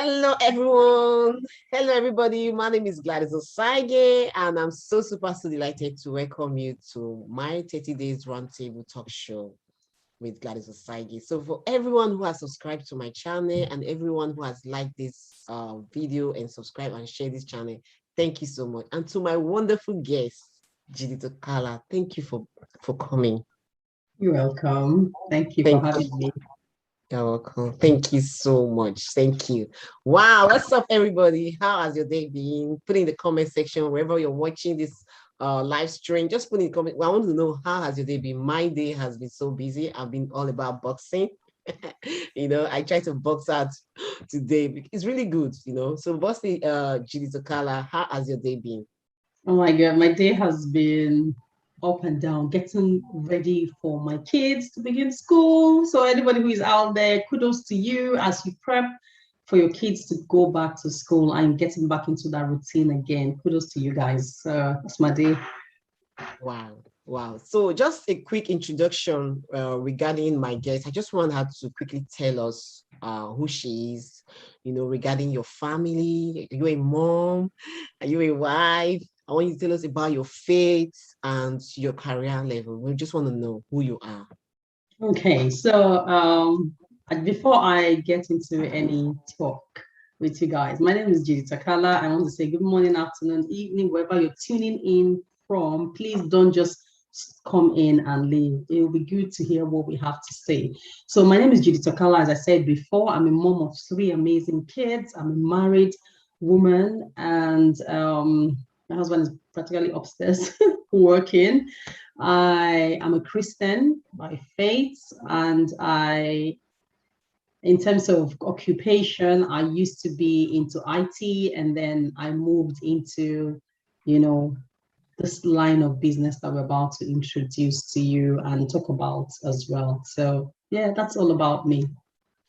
Hello, everyone. Hello, everybody. My name is Gladys Osage, and I'm so delighted to welcome you to my 30 Days Roundtable Talk Show with Gladys Osage. So for everyone who has subscribed to my channel and everyone who has liked this video and subscribed and shared this channel, thank you so much. And to my wonderful guest, Judith Empowering, thank you for coming. You're welcome. Thank you for having me. You're welcome. Thank you so much. Thank you. Wow. What's up, everybody? How has your day been? Put in the comment section wherever you're watching this live stream. Just put in the comment. Well, I want to know, how has your day been? My day has been so busy. I've been all about boxing. I try to box out today. It's really good, So, bossy, Judith Empowering, how has your day been? Oh my God, my day has been up and down, getting ready for my kids to begin school. So anybody who is out there, kudos to you as you prep for your kids to go back to school and getting back into that routine again. Kudos to you guys. That's my day. Wow. So just a quick introduction regarding my guest. I just want her to quickly tell us who she is, regarding your family. Are you a mom? Are you a wife? I want you to tell us about your faith and your career level. We just want to know who you are. Okay, so before I get into any talk with you guys, my name is Judith Empowering. I want to say good morning, afternoon, evening, wherever you're tuning in from. Please don't just come in and leave. It will be good to hear what we have to say. So my name is Judith Empowering. As I said before, I'm a mom of 3 amazing kids. I'm a married woman, and my husband is practically upstairs working. I am a Christian by faith, and in terms of occupation, I used to be into IT, and then I moved into, this line of business that we're about to introduce to you and talk about as well. So yeah, that's all about me.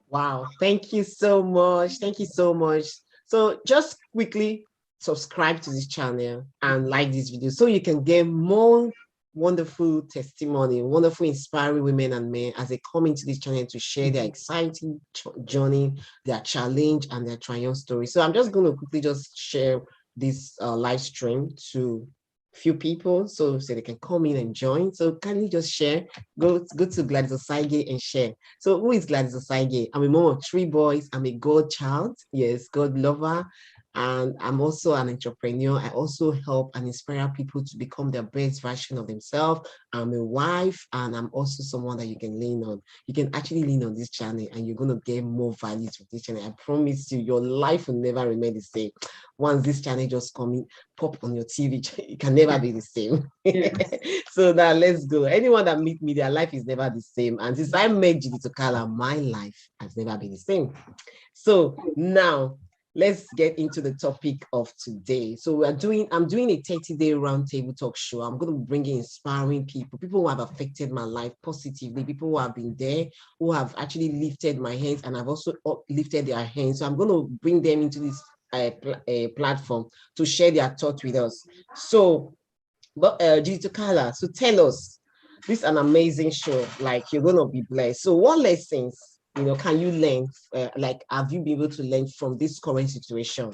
Wow, thank you so much. Thank you so much. So just quickly subscribe to this channel and like this video so you can get more wonderful testimony, wonderful inspiring women and men as they come into this channel to share their exciting journey, their challenge, and their triumph story. So I'm just going to quickly just share this live stream to few people so they can come in and join. So kindly just share. Go to Gladys Osage and share. So who is Gladys Osage? I'm a mom of 3 boys. I'm a God child. Yes, God lover. And I'm also an entrepreneur. I also help and inspire people to become their best version of themselves. I'm a wife, and I'm also someone that you can lean on. You can actually lean on this channel, and you're going to get more value from this channel. I promise you, your life will never remain the same. Once this channel just pop on your TV, it can never be the same. Yes. So now let's go. Anyone that meet me, their life is never the same. And since I met Judith Empowering, my life has never been the same. So now, let's get into the topic of today. So I'm doing a 30-day roundtable talk show. I'm going to bring in inspiring people who have affected my life positively, people who have been there, who have actually lifted my hands, and I've also lifted their hands. So I'm going to bring them into this platform to share their thoughts with us. So, Judith Empowering, so tell us, this is an amazing show. Like, you're going to be blessed. So what lessons can you learn, have you been able to learn from this current situation?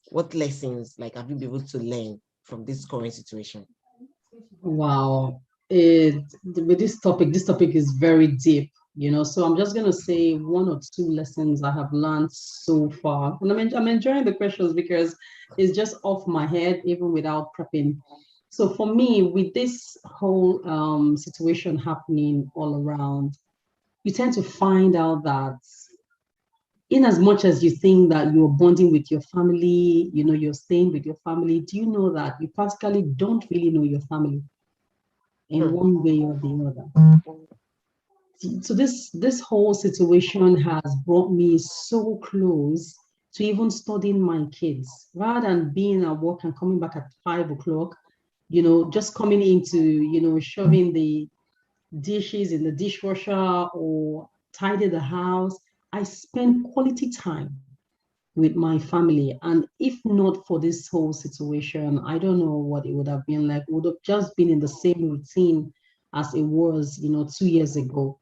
What lessons, have you been able to learn from this current situation? Wow. With this topic is very deep, so I'm just going to say 1 or 2 lessons I have learned so far. And I'm enjoying the questions because it's just off my head, even without prepping. So for me, with this whole situation happening all around, you tend to find out that in as much as you think that you're bonding with your family, you're staying with your family, do you know that you practically don't really know your family in one way or the other? So this whole situation has brought me so close to even studying my kids. Rather than being at work and coming back at 5 o'clock, just coming into, shoving the dishes in the dishwasher or tidy the house, I spend quality time with my family. And if not for this whole situation, I don't know what it would have been like. It would have just been in the same routine as it was, 2 years ago.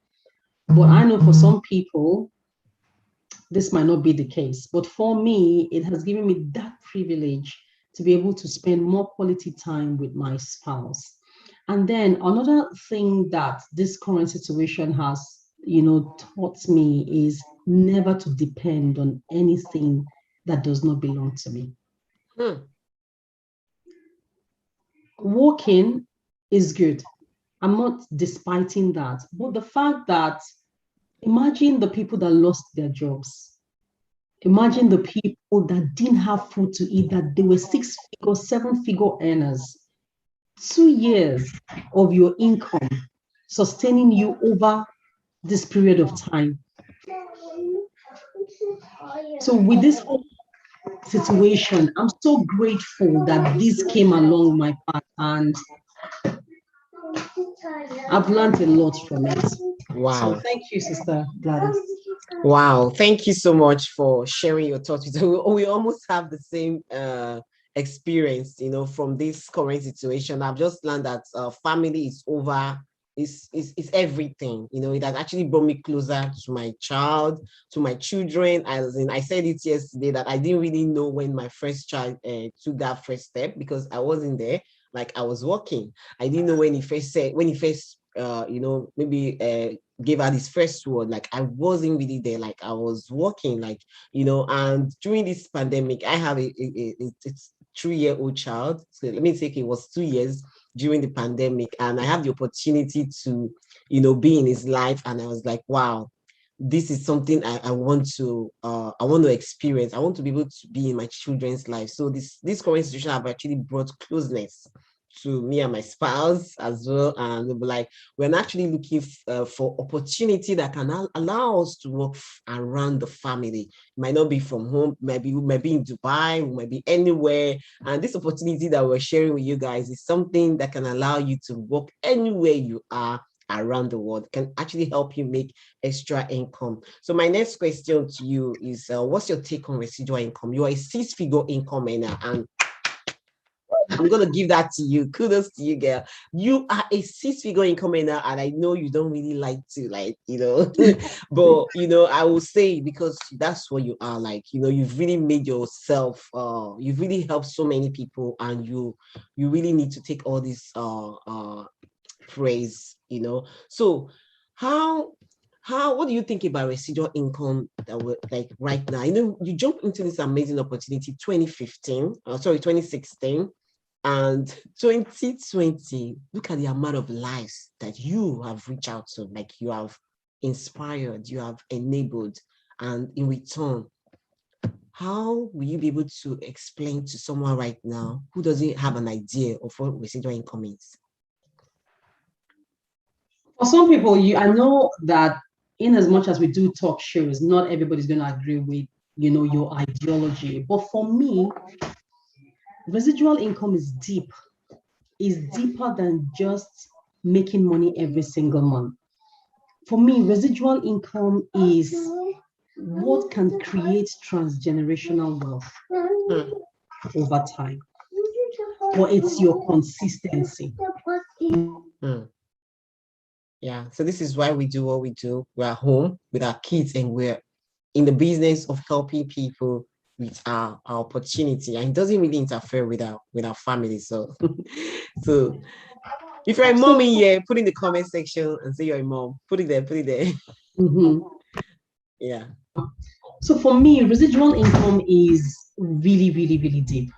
But I know for some people, this might not be the case. But for me, it has given me that privilege to be able to spend more quality time with my spouse. And then another thing that this current situation has, taught me is never to depend on anything that does not belong to me. Working is good. I'm not despiting that. But the fact that, imagine the people that lost their jobs. Imagine the people that didn't have food to eat, that they were 6-figure, 7-figure earners. 2 years of your income sustaining you over this period of time. So with this whole situation, I'm so grateful that this came along my path, and I've learned a lot from it. Wow. So thank you, Sister Gladys. Wow. Thank you so much for sharing your thoughts. We almost have the same experience, from this current situation. I've just learned that family is over. It's everything. It has actually brought me closer to my child, to my children. I said it yesterday that I didn't really know when my first child took that first step, because I wasn't there. Like, I was working. I didn't know when he first maybe gave her his first word. Like, I wasn't really there. Like, I was working, like, and during this pandemic, I have a 3-year-old child. So let me take, it was 2 years during the pandemic, and I have the opportunity to, be in his life. And I was like, wow, this is something I want to experience. I want to be able to be in my children's life. So this current situation have actually brought closeness to me and my spouse as well. And we'll be like, we're actually looking for opportunity that can allow us to work around the family. It might not be from home, maybe we might be in Dubai, we might be anywhere. And this opportunity that we're sharing with you guys is something that can allow you to work anywhere you are around the world, can actually help you make extra income. So my next question to you is, what's your take on residual income? You are a 6-figure income earner, and I'm gonna give that to you. Kudos to you, girl. You are a 6-figure income earner, and I know you don't really like to, but I will say, because that's what you are, like, you've really made yourself, you've really helped so many people, and you really need to take all this praise. So what do you think about residual income that we're like right now? You jumped into this amazing opportunity 2016, and 2020. Look at the amount of lives that you have reached out to, like, you have inspired, you have enabled, and in return, how will you be able to explain to someone right now who doesn't have an idea of what residual income is? For some people, I know that in as much as we do talk shows, not everybody's going to agree with, your ideology. But for me, residual income is deeper than just making money every single month. For me, residual income is what can create transgenerational wealth over time. Or it's your consistency. Yeah, so this is why we do what we do. We're home with our kids, and we're in the business of helping people with our opportunity, and it doesn't really interfere with our family. So so if you're a mom in here, put in the comment section and say you're a mom. Put it there. Mm-hmm. Yeah. So for me, residual income is really, really, really deep.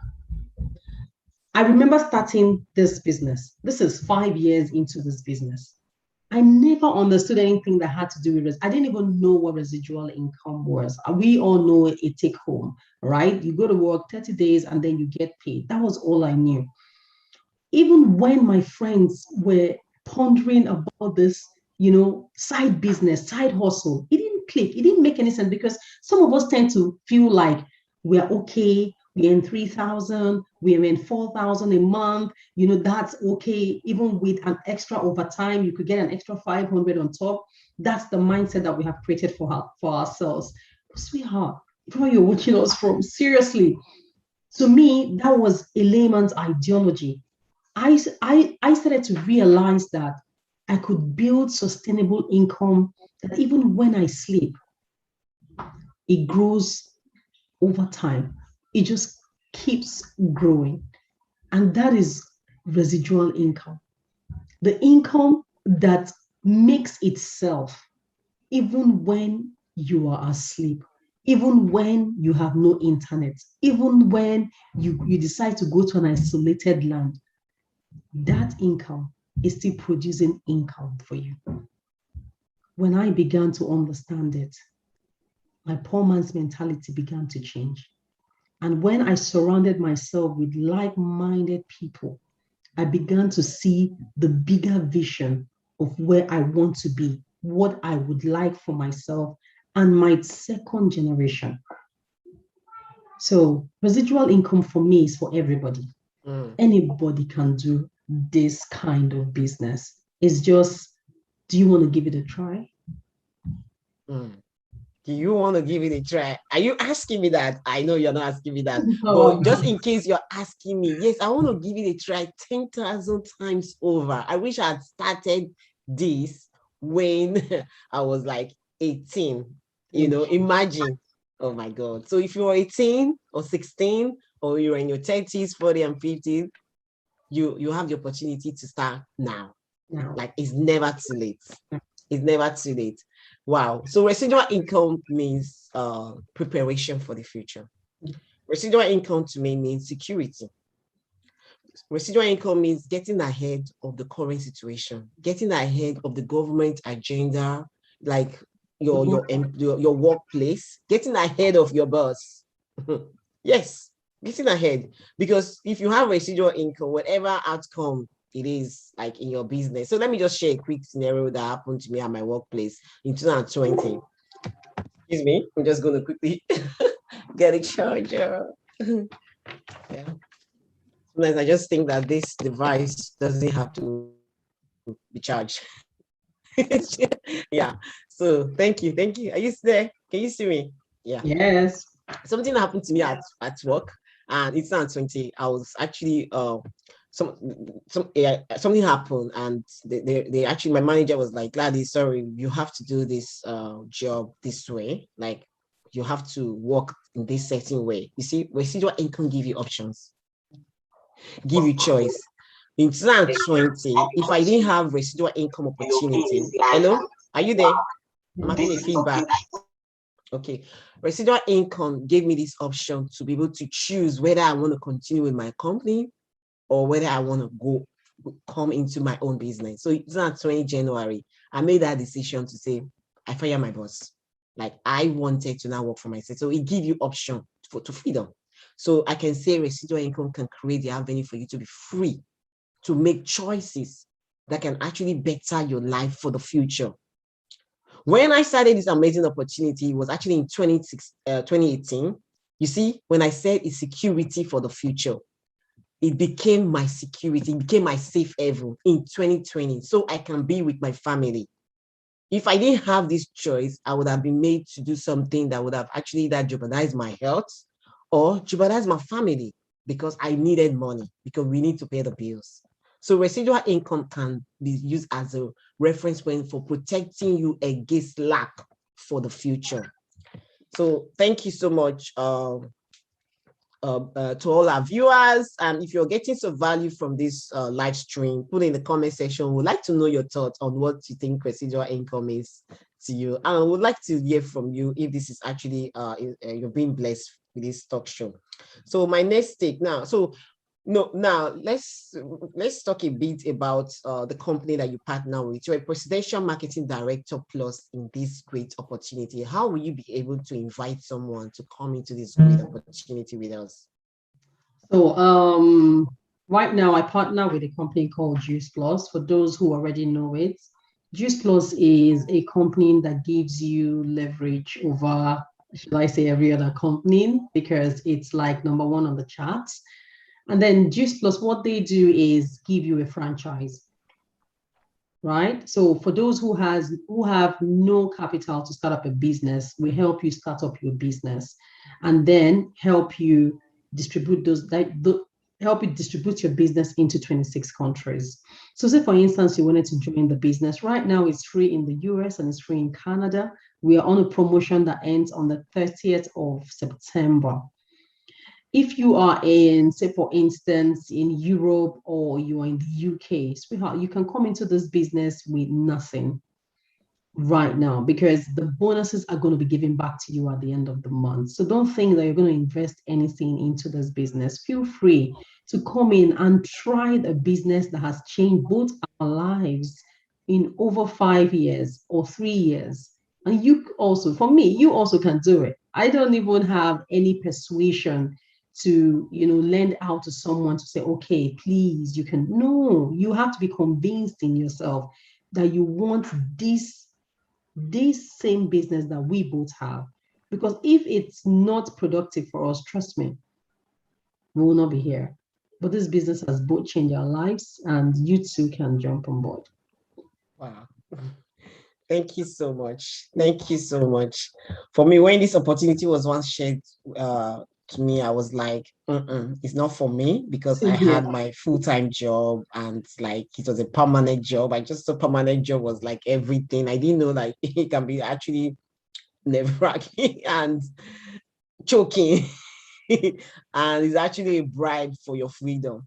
I remember starting this business. This is 5 years into this business. I never understood anything that had to do with I didn't even know what residual income was. We all know a take home, right? You go to work 30 days and then you get paid. That was all I knew. Even when my friends were pondering about this, side business, side hustle, it didn't click. It didn't make any sense, because some of us tend to feel like we're okay. We're in 3,000, we're in 4,000 a month. That's okay. Even with an extra overtime, you could get an extra 500 on top. That's the mindset that we have created for ourselves. But sweetheart, where you're watching us from, seriously, to me, that was a layman's ideology. I started to realize that I could build sustainable income that even when I sleep, it grows over time. It just keeps growing. And that is residual income. The income that makes itself even when you are asleep, even when you have no internet, even when you decide to go to an isolated land, that income is still producing income for you. When I began to understand it, my poor man's mentality began to change. And when I surrounded myself with like-minded people, I began to see the bigger vision of where I want to be, what I would like for myself and my second generation. So residual income for me is for everybody. Anybody can do this kind of business. It's just, do you want to give it a try? Do you want to give it a try? Are you asking me that? I know you're not asking me that, Oh, but just in case you're asking me, yes, I want to give it a try 10,000 times over. I wish I had started this when I was like 18. You know, imagine. Oh my God. So if you're 18 or 16, or you're in your 30s, 40 and 50, you have the opportunity to start now. Like, it's never too late. It's never too late. Wow. So residual income means preparation for the future. Residual income to me means security. Residual income means getting ahead of the current situation, getting ahead of the government agenda, like your workplace, getting ahead of your boss. Yes, getting ahead. Because if you have residual income, whatever outcome it is like in your business. So let me just share a quick scenario that happened to me at my workplace in 2020. Excuse me, I'm just going to quickly get a charger. Yeah. Sometimes I just think that this device doesn't have to be charged. Yeah. So thank you. Thank you. Are you there? Can you see me? Yeah. Yes. Something happened to me at work, and it's not 20. I was actually something happened, and they actually, my manager was like, Gladys, sorry, you have to do this job this way. Like, you have to work in this certain way. You see, residual income give you options, give you choice. In 2020, if I didn't have residual income opportunity, hello, are you there? I'm having a feedback. Okay, residual income gave me this option to be able to choose whether I want to continue with my company or whether I want to come into my own business. So it's not 20 January. I made that decision to say, I fire my boss. Like, I wanted to now work for myself. So it gives you option to freedom. So I can say residual income can create the avenue for you to be free, to make choices that can actually better your life for the future. When I started this amazing opportunity, it was actually in 2018. You see, when I said it's security for the future, it became my security, it became my safe haven in 2020, so I can be with my family. If I didn't have this choice, I would have been made to do something that would have actually either jeopardized my health or jeopardized my family, because I needed money, because we need to pay the bills. So residual income can be used as a reference point for protecting you against lack for the future. So thank you so much to all our viewers. And if you're getting some value from this live stream, put in the comment section. We'd like to know your thoughts on what you think residual income is to you. And I would like to hear from you if this is actually you're being blessed with this talk show. So my next take now. So no, now let's talk a bit about the company that you partner with. You're a presidential marketing director plus in this great opportunity. How will you be able to invite someone to come into this great opportunity with us? So right now I partner with a company called Juice Plus. For those who already know it, Juice Plus is a company that gives you leverage over, should I say, every other company, because it's like number one on the charts. And then Juice Plus, what they do is give you a franchise, right? So for those who have no capital to start up a business, we help you start up your business, and then help you distribute help you distribute your business into 26 countries. So say, for instance, you wanted to join the business. Right now, it's free in the US and it's free in Canada. We are on a promotion that ends on the 30th of September. If you are in, say, for instance, in Europe or you are in the UK, sweetheart, you can come into this business with nothing right now because the bonuses are going to be given back to you at the end of the month. So don't think that you're going to invest anything into this business. Feel free to come in and try the business that has changed both our lives in over 5 years or 3 years. And you also, for me, you also can do it. I don't even have any persuasion to, lend out to someone to say, okay, please, you can. No, you have to be convinced in yourself that you want this same business that we both have. Because if it's not productive for us, trust me, we will not be here. But this business has both changed our lives, and you too can jump on board. Wow. Thank you so much. Thank you so much. For me, when this opportunity was once shared to me, I was like, it's not for me because I had my full-time job and like it was a permanent job. I just thought permanent job was like everything. I didn't know like it can be actually nerve-wracking and choking. And it's actually a bribe for your freedom,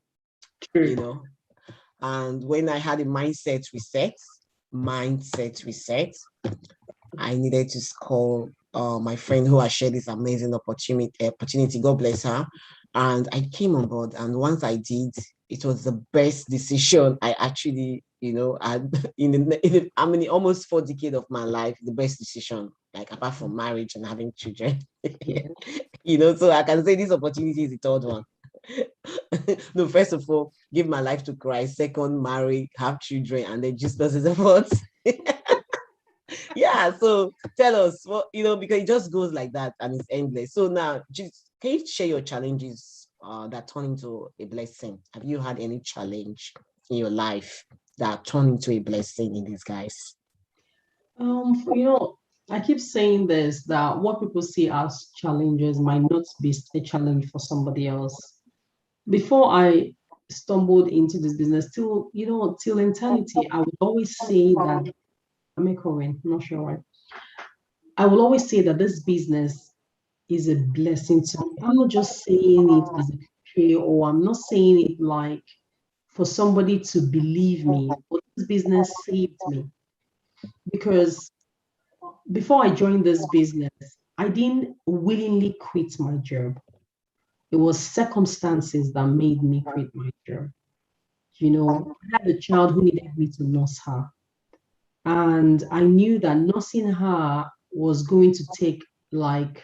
And when I had a mindset reset, I needed to call my friend who has shared this amazing opportunity. God bless her. And I came on board. And once I did, it was the best decision I actually, had almost 4 decades of my life, the best decision, like apart from marriage and having children. So I can say this opportunity is the third one. No, first of all, give my life to Christ. Second, marry, have children, and then Jesus is about. Yeah, so tell us what because it just goes like that and it's endless. So now, just can you share your challenges that turn into a blessing? Have you had any challenge in your life that turned into a blessing in disguise? I keep saying this, that what people see as challenges might not be a challenge for somebody else. Before I stumbled into this business, till eternity, I would always say that I'm echoing, I'm not sure why. I will always say that this business is a blessing to me. I'm not just saying it as a cliche, or I'm not saying it like for somebody to believe me, but this business saved me. Because before I joined this business, I didn't willingly quit my job. It was circumstances that made me quit my job. I had a child who needed me to nurse her. And I knew that nursing her was going to take like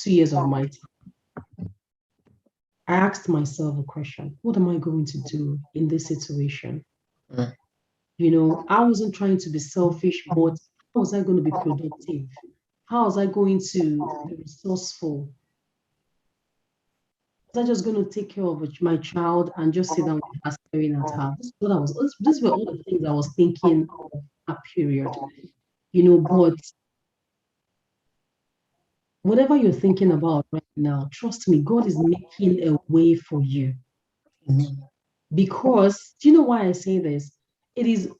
2 years of my time. I asked myself a question: what am I going to do in this situation? I wasn't trying to be selfish, but how was I going to be productive? How was I going to be resourceful? Was I just going to take care of my child and just sit down with her staring at her? These were all the things I was thinking of that period. But whatever you're thinking about right now, trust me, God is making a way for you. Because, do you know why I say this? It is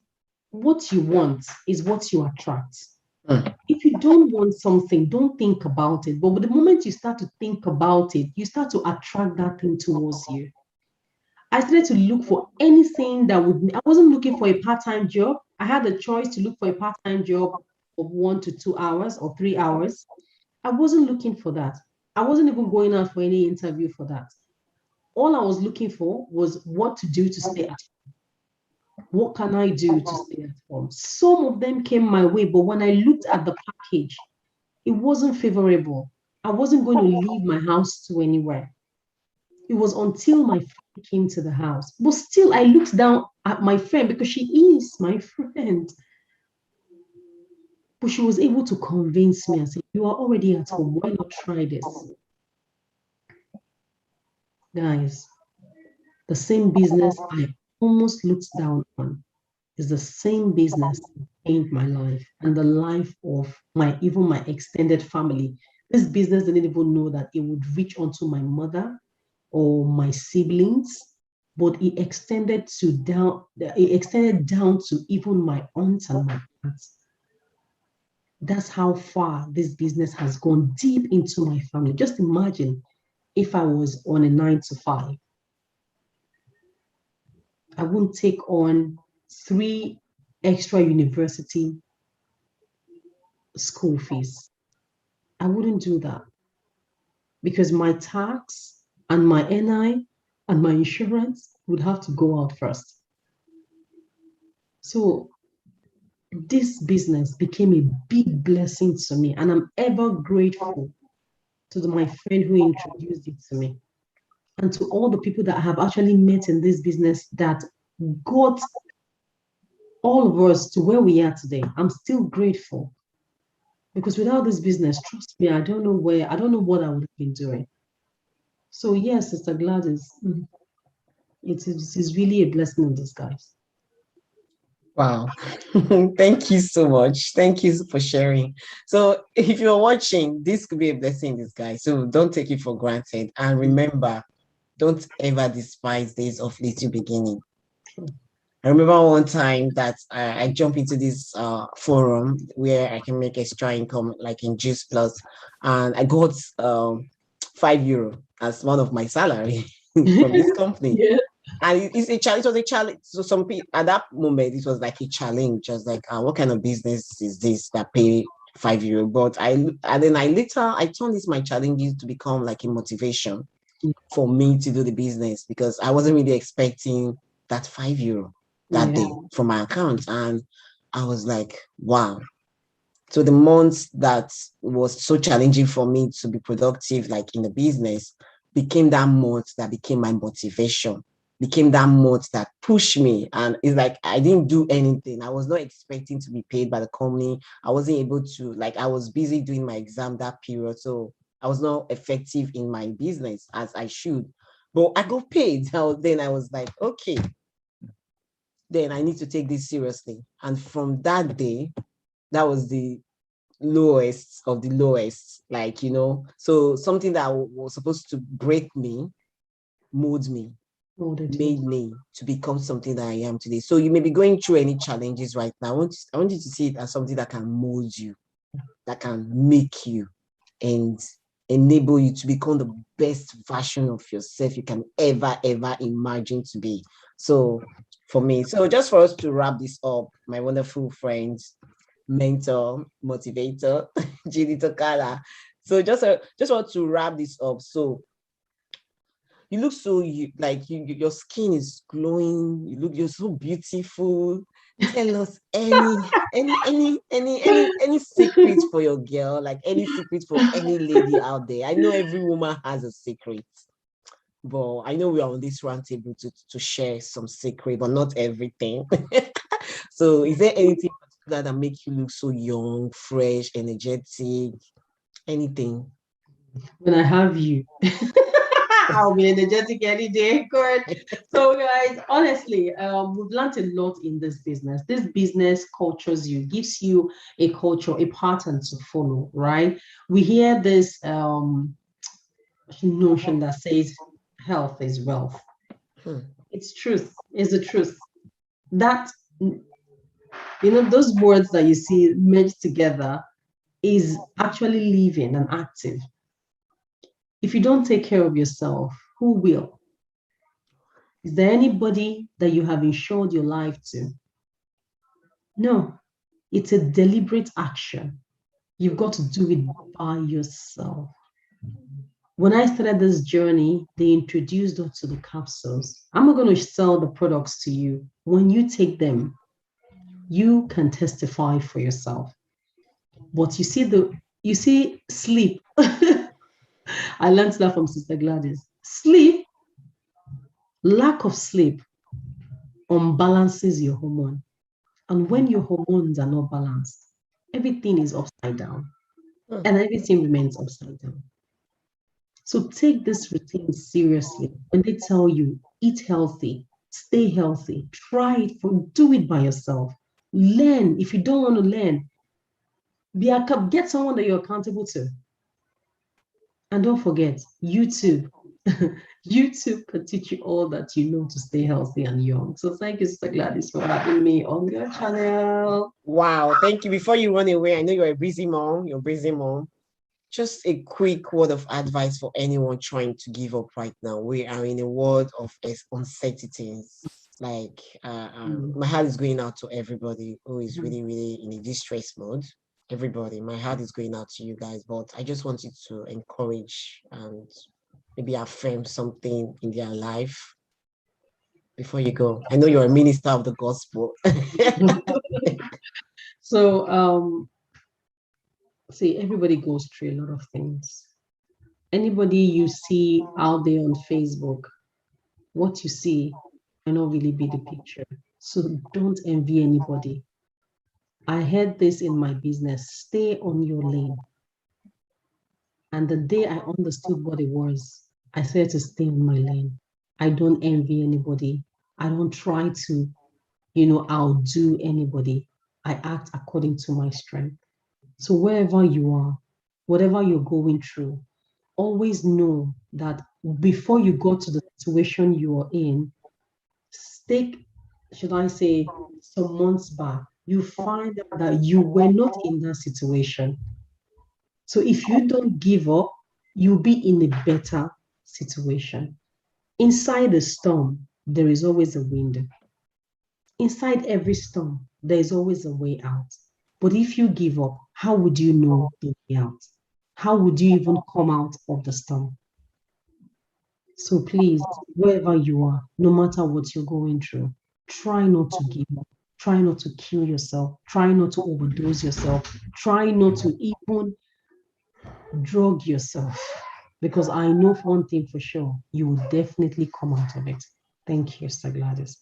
what you want is what you attract. If you don't want something, don't think about it. But the moment you start to think about it, you start to attract that thing towards you. I started to look for anything that I wasn't looking for a part-time job. I had a choice to look for a part-time job of 1 to 2 hours or 3 hours. I wasn't looking for that. I wasn't even going out for any interview for that. All I was looking for was what to do to stay at home. What can I do to stay at home? Some of them came my way, but when I looked at the package, it wasn't favorable. I wasn't going to leave my house to anywhere. It was until my friend came to the house. But still, I looked down at my friend because she is my friend. But she was able to convince me and say, you are already at home. Why not try this? Guys, the same business I almost looked down on is the same business that changed my life and the life of even my extended family. This business didn't even know that it would reach onto my mother, or my siblings, but it extended down to even my aunts and my aunts. That's how far this business has gone deep into my family. Just imagine if I was on a 9 to 5. I wouldn't take on 3 extra university school fees. I wouldn't do that because my tax and my NI and my insurance would have to go out first. So this business became a big blessing to me, and I'm ever grateful to my friend who introduced it to me, and to all the people that I have actually met in this business that got all of us to where we are today. I'm still grateful because without this business, trust me, I don't know what I would have been doing. So yes, Sister Gladys, it is really a blessing in disguise. Wow. Thank you so much. Thank you for sharing. So if you're watching, this could be a blessing in disguise. So don't take it for granted. And remember, don't ever despise days of little beginning. I remember one time that I jumped into this forum where I can make extra income, like in Juice Plus, and I got €5 as one of my salary from this company. Yeah. And it's a challenge. It was a challenge. So some people at that moment, it was like a challenge. Just like, what kind of business is this that pay €5? But then I turned this my challenges to become like a motivation for me to do the business, because I wasn't really expecting that €5 that day from my account. And I was like, wow. So the months that was so challenging for me to be productive, like in the business, became that month that became my motivation, became that month that pushed me. And it's like, I didn't do anything. I was not expecting to be paid by the company. I wasn't able to, like, I was busy doing my exam that period. So I was not effective in my business as I should. But I got paid. Then I was like, okay, then I need to take this seriously. And from that day, that was the lowest of the lowest, like, so something that was supposed to break me, mold me, made me to become something that I am today. So you may be going through any challenges right now. I want you to see it as something that can mold you, that can make you, and enable you to become the best version of yourself you can ever imagine to be. So for me, so just for us to wrap this up, my wonderful friends, mentor, motivator, Judith Okala. So just want to wrap this up. So you look so your skin is glowing. You're so beautiful. Tell us any secret for your girl, like any secret for any lady out there. I know every woman has a secret, but I know we are on this round table to share some secret, but not everything. So is there anything that make you look so young, fresh, energetic, anything? When I have you, I'll be energetic any day. Good. So, guys, honestly, we've learned a lot in this business. This business cultures you, gives you a culture, a pattern to follow, right? We hear this notion that says health is wealth. It's truth. It's the truth. That, those words that you see merged together is actually living and active. If you don't take care of yourself, who will? Is there anybody that you have insured your life to? No, it's a deliberate action. You've got to do it by yourself. When I started this journey, they introduced us to the capsules. I'm not going to sell the products to you. When you take them, you can testify for yourself. But you see sleep. I learned that from Sister Gladys. Sleep, lack of sleep unbalances your hormone. And when your hormones are not balanced, everything is upside down and everything remains upside down. So take this routine seriously. When they tell you, eat healthy, stay healthy, try it, do it by yourself. Learn. If you don't want to learn, get someone that you're accountable to. And don't forget, YouTube YouTube can teach you all that you know to stay healthy and young. So thank you, Sister Gladys, for having me on your channel. Wow, thank you. Before you run away, I know you're a busy mom. You're a busy mom. Just a quick word of advice for anyone trying to give up right now. We are in a world of uncertainties. Like, my heart is going out to everybody who is really, really in a distress mode. Everybody, my heart is going out to you guys. But I just wanted to encourage and maybe affirm something in their life before you go. I know you're a minister of the gospel. So, see, everybody goes through a lot of things. Anybody you see out there on Facebook, what you see may not really be the picture. So don't envy anybody. I heard this in my business, stay on your lane. And the day I understood what it was, I said to stay in my lane. I don't envy anybody. I don't try to, outdo anybody. I act according to my strength. So wherever you are, whatever you're going through, always know that before you go to the situation you are in, take, should I say, some months back, you find out that you were not in that situation. So if you don't give up, you'll be in a better situation. Inside the storm, there is always a window. Inside every storm, there is always a way out. But if you give up, how would you know the way out? How would you even come out of the storm? So please, wherever you are, no matter what you're going through, try not to give up. Try not to kill yourself. Try not to overdose yourself. Try not to even drug yourself. Because I know one thing for sure, you will definitely come out of it. Thank you, Sir Gladys.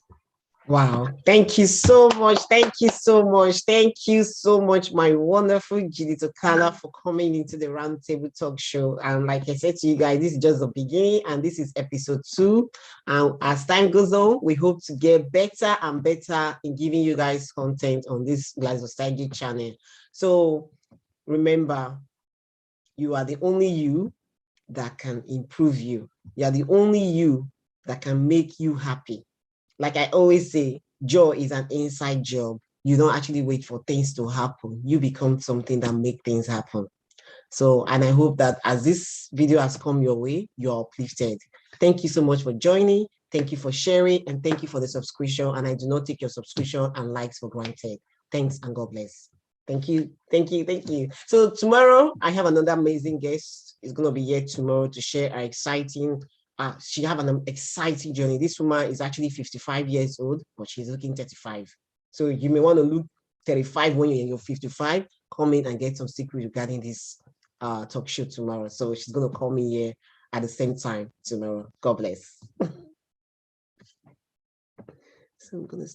Wow. Thank you so much. Thank you so much. Thank you so much, my wonderful Judith Okala, for coming into the Roundtable Talk Show. And like I said to you guys, this is just the beginning, and this is episode 2. And as time goes on, we hope to get better and better in giving you guys content on this Glass Society channel. So remember, you are the only you that can improve you. You are the only you that can make you happy. Like I always say, joy is an inside job. You don't actually wait for things to happen. You become something that make things happen. So, and I hope that as this video has come your way, you're uplifted. Thank you so much for joining. Thank you for sharing, and thank you for the subscription. And I do not take your subscription and likes for granted. Thanks and God bless. Thank you. Thank you. Thank you. So tomorrow I have another amazing guest. Is going to be here tomorrow to share our exciting she have an exciting journey. This woman is actually 55 years old, but she's looking 35. So you may want to look 35 when you're in your 55. Come in and get some secret regarding this talk show tomorrow. So she's going to call me here at the same time tomorrow. God bless. So I'm going to